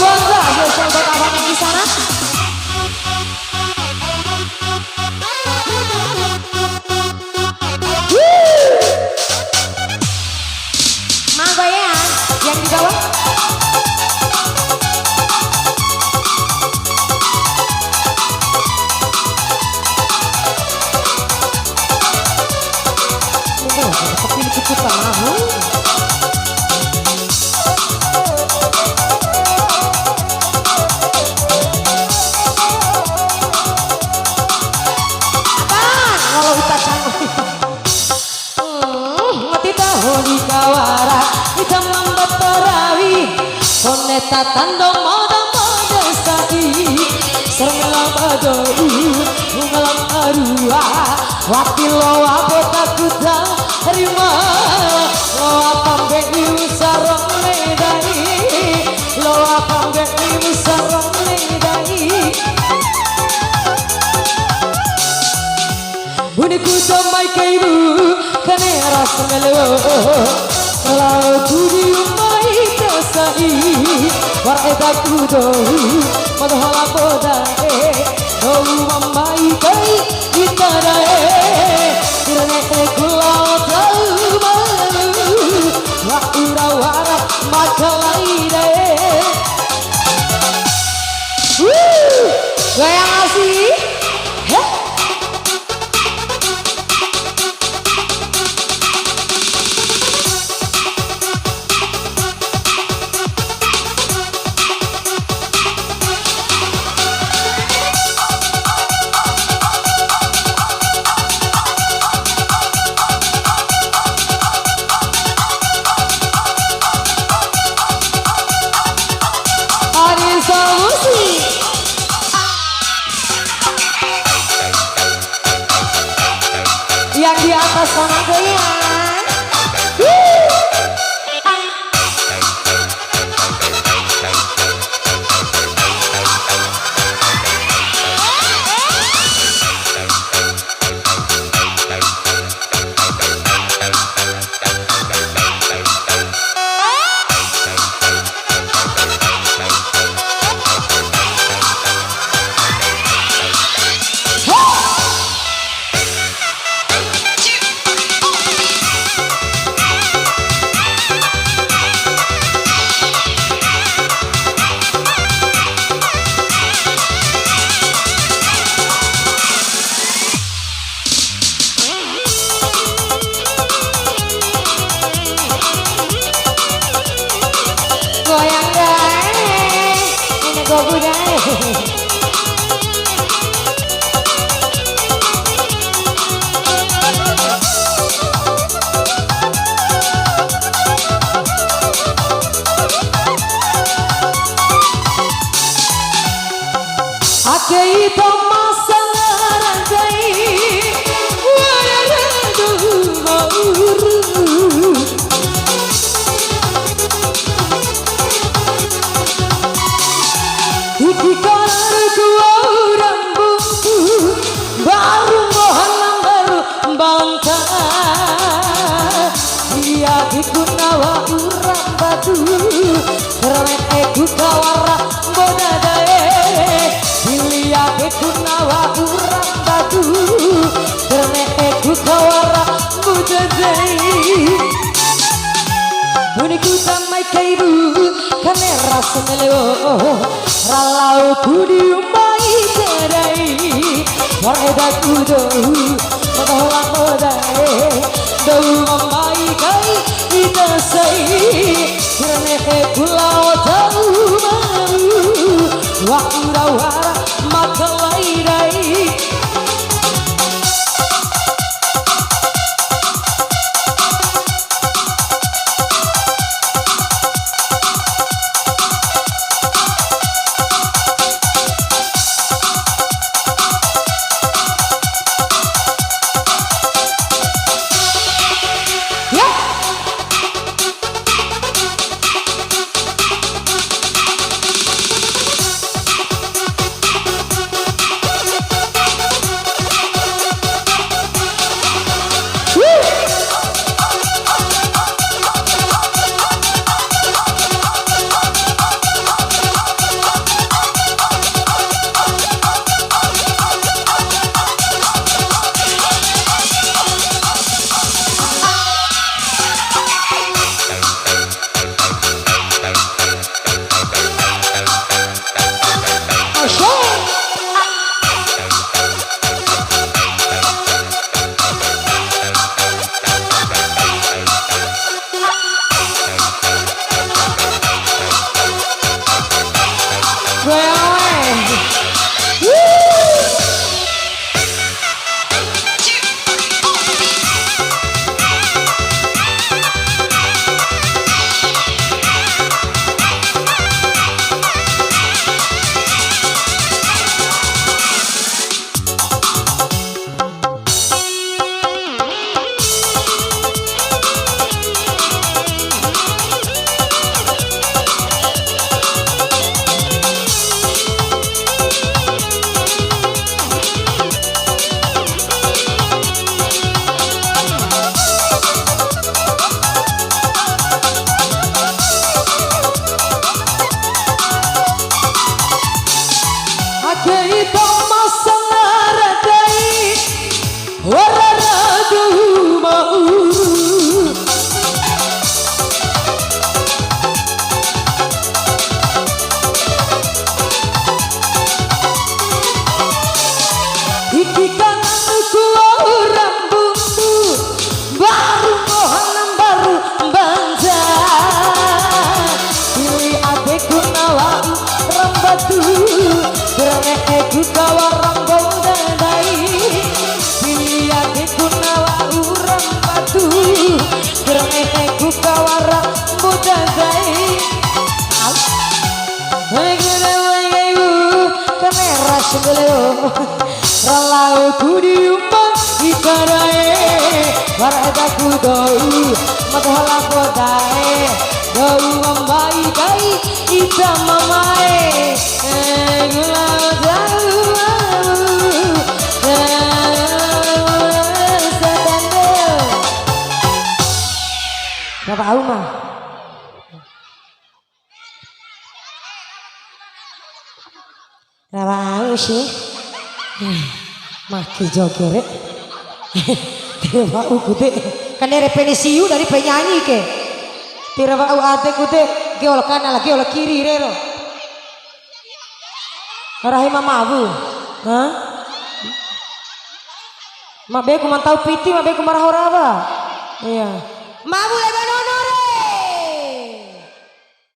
bangga spesial buat abang di sana. Mangga ya, yang di bawah. Kepilih cukup tahu. Di kawara hitam lambat terawi koneta tandong moda sai sermelang badoi mengalam arua wati loa bota kuda rima loa pambe sarong medai loa pambe sarong medai uniku samai kaibu kane rasa melo kalau ku diumai kasai wareta kudo madhala bodai oh mamai kai itarae kirane kulau tahu malu wa urawara makalaide goyang asih yang di atas sana goyang. Goyang guys, ini gobu guys. Akai tomasa rantai, waradu mauru. Ikikanku rambutku baru mohalang baru bantah dia dikunawa urang batu keren aku kawara bodadae dia dikunawa urang batu keren aku kawara bodadae uniku samai kaibu kane rasa meleo ralau ku diumai terai wareda kudo madhala modai dau mamai kai ita sai kirane pulau tau maru wa urawara makalai dai iki kananku rambutku baru mohanan baru bangsa pilih adekku nawa rambatu bereku kawa rambau dadai pilih adekku nawa rambatu bereku kawa rambau dadai kamera sebelum ralau ku diumpan ikarae waradaku dau madhala kodae dau mambai kai ita mamae gula dau sedandel berapa auma berapa sih maki joget tidak ukute kan dari penisiu dari penyanyi ke tidak mau ate kute geol kanan lagi geol kiri rero arahi mama abu hah mabe ku mantau piti mabe ku marah ora ba iya mabu lebanon